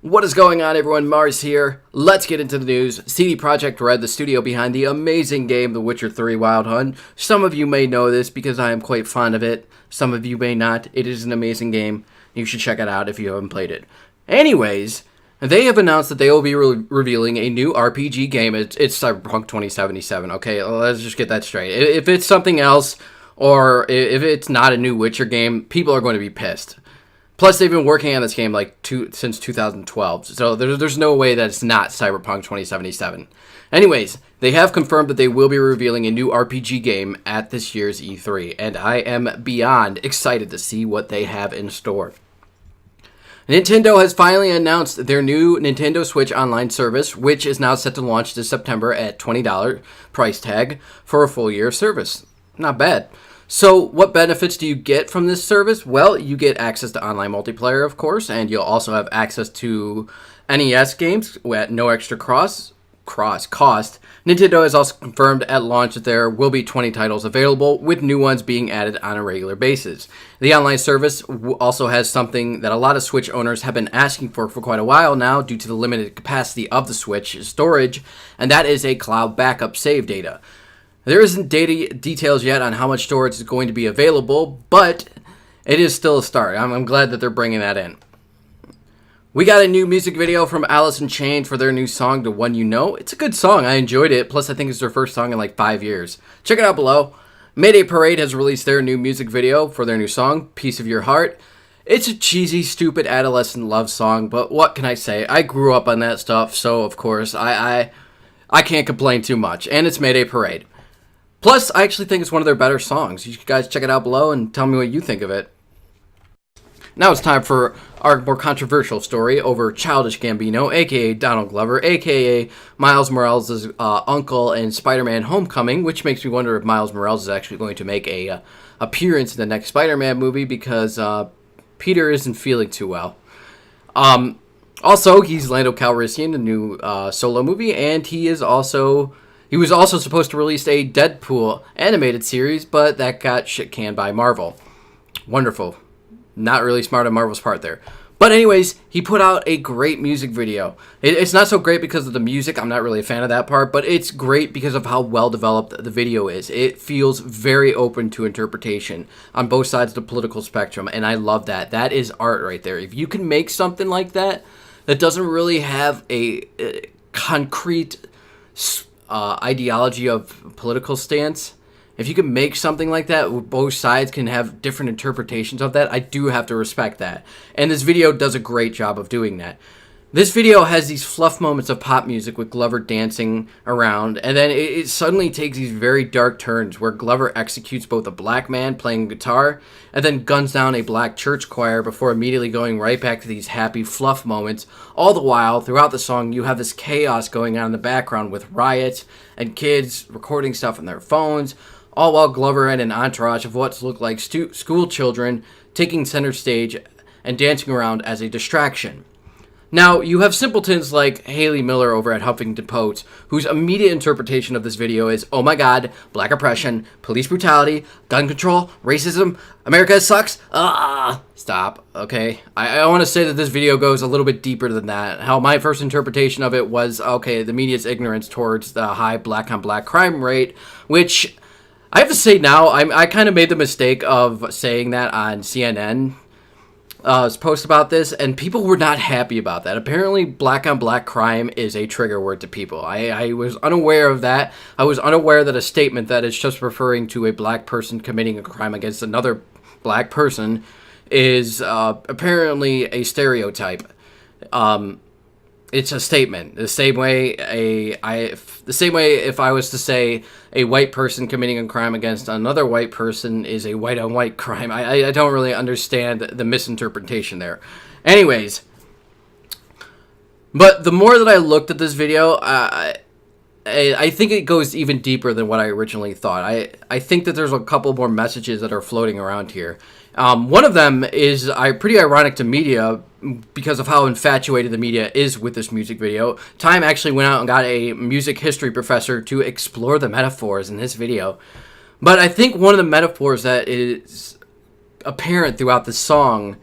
What is going on, everyone? Mars here. Let's get into the news. CD Projekt Red, the studio behind the amazing game The Witcher 3 Wild Hunt. Some of you may know this because I am quite fond of it. Some of you may not. It is an amazing game. You should check it out if you haven't played it. Anyways, they have announced that they will be revealing a new RPG game. It's Cyberpunk 2077. Okay, let's just get that straight. If it's something else, or if it's not a new Witcher game, people are going to be pissed. Plus, they've been working on this game since 2012, so there's no way that it's not Cyberpunk 2077. Anyways, they have confirmed that they will be revealing a new RPG game at this year's E3, and I am beyond excited to see what they have in store. Nintendo has finally announced their new Nintendo Switch Online service, which is now set to launch this September at $20 price tag for a full year of service. Not bad. So what benefits do you get from this service? Well, you get access to online multiplayer, of course, and you'll also have access to NES games at no extra cross cost. Nintendo has also confirmed at launch that there will be 20 titles available, with new ones being added on a regular basis. The online service also has something that a lot of Switch owners have been asking for quite a while now due to the limited capacity of the Switch storage, and that is a cloud backup save data. There isn't details yet on how much storage is going to be available, but it is still a start. I'm glad that they're bringing that in. We got a new music video from Alice in Chains for their new song, The One You Know. It's a good song. I enjoyed it. Plus, I think it's their first song in like 5 years. Check it out below. Mayday Parade has released their new music video for their new song, Piece of Your Heart. It's a cheesy, stupid adolescent love song, but what can I say? I grew up on that stuff, so of course, I can't complain too much. And it's Mayday Parade. Plus, I actually think it's one of their better songs. You guys check it out below and tell me what you think of it. Now it's time for our more controversial story over Childish Gambino, a.k.a. Donald Glover, a.k.a. Miles Morales' uncle in Spider-Man Homecoming, which makes me wonder if Miles Morales is actually going to make a appearance in the next Spider-Man movie because Peter isn't feeling too well. Also, he's Lando Calrissian, the new solo movie, and he was also supposed to release a Deadpool animated series, but that got shit-canned by Marvel. Wonderful. Not really smart on Marvel's part there. But anyways, he put out a great music video. It's not so great because of the music. I'm not really a fan of that part, but it's great because of how well developed the video is. It feels very open to interpretation on both sides of the political spectrum, and I love that. That is art right there. If you can make something like that doesn't really have a concrete ideology of political stance, if you can make something like that, both sides can have different interpretations of that, I do have to respect that. And this video does a great job of doing that. This video has these fluff moments of pop music with Glover dancing around, and then it suddenly takes these very dark turns where Glover executes both a black man playing guitar and then guns down a black church choir before immediately going right back to these happy fluff moments. All the while, throughout the song, you have this chaos going on in the background with riots and kids recording stuff on their phones, all while Glover and an entourage of what look like school children taking center stage and dancing around as a distraction. Now, you have simpletons like Haley Miller over at Huffington Post, whose immediate interpretation of this video is, oh my god, black oppression, police brutality, gun control, racism, America sucks, stop, okay? I want to say that this video goes a little bit deeper than that. How my first interpretation of it was, okay, the media's ignorance towards the high black-on-black crime rate, which I have to say now, I kind of made the mistake of saying that on CNN. Post about this, and people were not happy about that. Apparently, black-on-black crime is a trigger word to people. I was unaware of that. I was unaware that a statement that is just referring to a black person committing a crime against another black person is apparently a stereotype. It's a statement. The same way if I was to say a white person committing a crime against another white person is a white-on-white crime. I don't really understand the misinterpretation there. Anyways, but the more that I looked at this video, I think it goes even deeper than what I originally thought. I think that there's a couple more messages that are floating around here. One of them is pretty ironic to media because of how infatuated the media is with this music video. Time actually went out and got a music history professor to explore the metaphors in this video. But I think one of the metaphors that is apparent throughout the song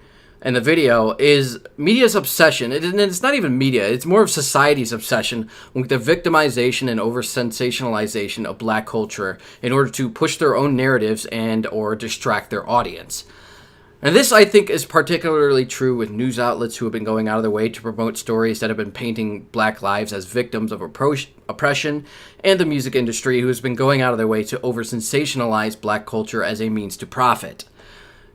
in the video is media's obsession. And it's not even media, it's more of society's obsession with the victimization and over-sensationalization of black culture in order to push their own narratives and or distract their audience. And this, I think, is particularly true with news outlets who have been going out of their way to promote stories that have been painting black lives as victims of oppression, and the music industry who has been going out of their way to over-sensationalize black culture as a means to profit.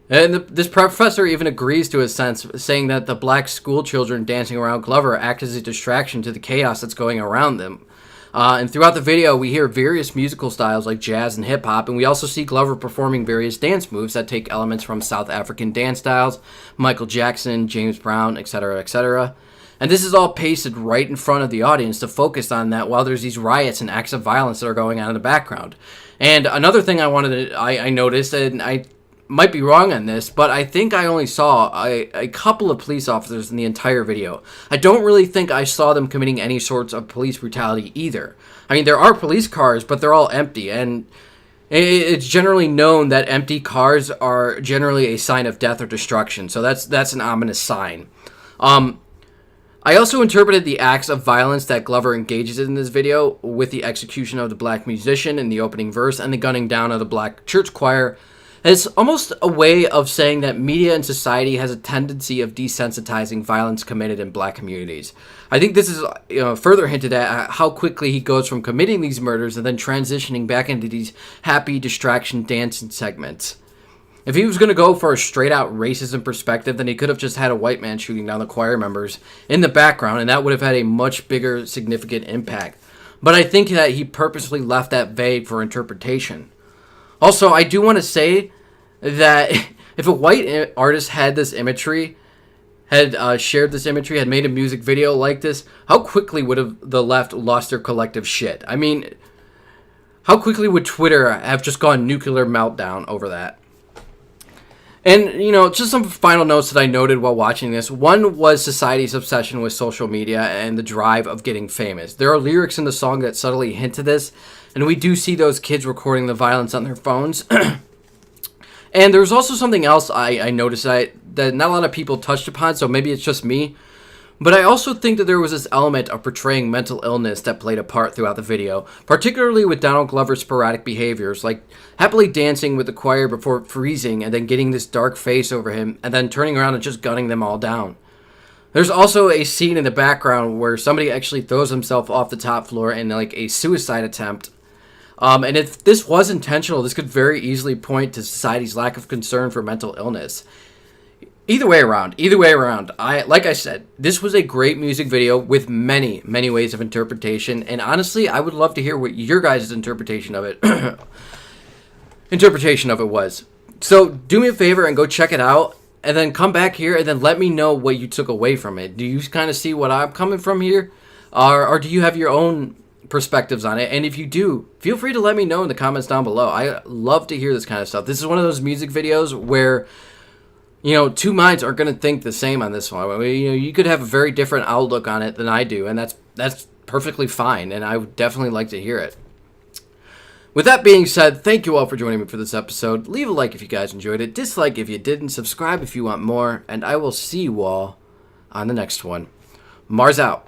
And this professor even agrees to a sense, saying that the black school children dancing around Glover act as a distraction to the chaos that's going around them. And throughout the video, we hear various musical styles like jazz and hip-hop, and we also see Glover performing various dance moves that take elements from South African dance styles, Michael Jackson, James Brown, etc., etc. And this is all pasted right in front of the audience to focus on that while there's these riots and acts of violence that are going on in the background. And another thing I noticed, and I might be wrong on this, but I think I only saw a couple of police officers in the entire video. I don't really think I saw them committing any sorts of police brutality either. I mean, there are police cars, but they're all empty, and it's generally known that empty cars are generally a sign of death or destruction, so that's an ominous sign. I also interpreted the acts of violence that Glover engages in this video with the execution of the black musician in the opening verse and the gunning down of the black church choir as almost a way of saying that media and society has a tendency of desensitizing violence committed in black communities. I think this is further hinted at how quickly he goes from committing these murders and then transitioning back into these happy distraction dancing segments. If he was going to go for a straight-out racism perspective, then he could have just had a white man shooting down the choir members in the background, and that would have had a much bigger, significant impact. But I think that he purposely left that vague for interpretation. Also, I do want to say that if a white artist had this imagery, had shared this imagery, had made a music video like this, how quickly would have the left lost their collective shit? I mean, how quickly would Twitter have just gone nuclear meltdown over that? And, just some final notes that I noted while watching this. One was society's obsession with social media and the drive of getting famous. There are lyrics in the song that subtly hint to this, and we do see those kids recording the violence on their phones. And there's also something else I noticed that not a lot of people touched upon, so maybe it's just me. But I also think that there was this element of portraying mental illness that played a part throughout the video, particularly with Donald Glover's sporadic behaviors, like happily dancing with the choir before freezing and then getting this dark face over him and then turning around and just gunning them all down. There's also a scene in the background where somebody actually throws himself off the top floor in like a suicide attempt. And if this was intentional, this could very easily point to society's lack of concern for mental illness. Either way around, like I said, this was a great music video with many, many ways of interpretation. And honestly, I would love to hear what your guys' interpretation of it was. So do me a favor and go check it out. And then come back here and then let me know what you took away from it. Do you kind of see what I'm coming from here? Or do you have your own perspectives on it? And if you do, feel free to let me know in the comments down below. I love to hear this kind of stuff. This is one of those music videos where two minds aren't going to think the same on this one. I mean, you could have a very different outlook on it than I do, and that's perfectly fine, and I would definitely like to hear it. With that being said, thank you all for joining me for this episode. Leave a like if you guys enjoyed it, dislike if you didn't, subscribe if you want more, and I will see you all on the next one. Mars out.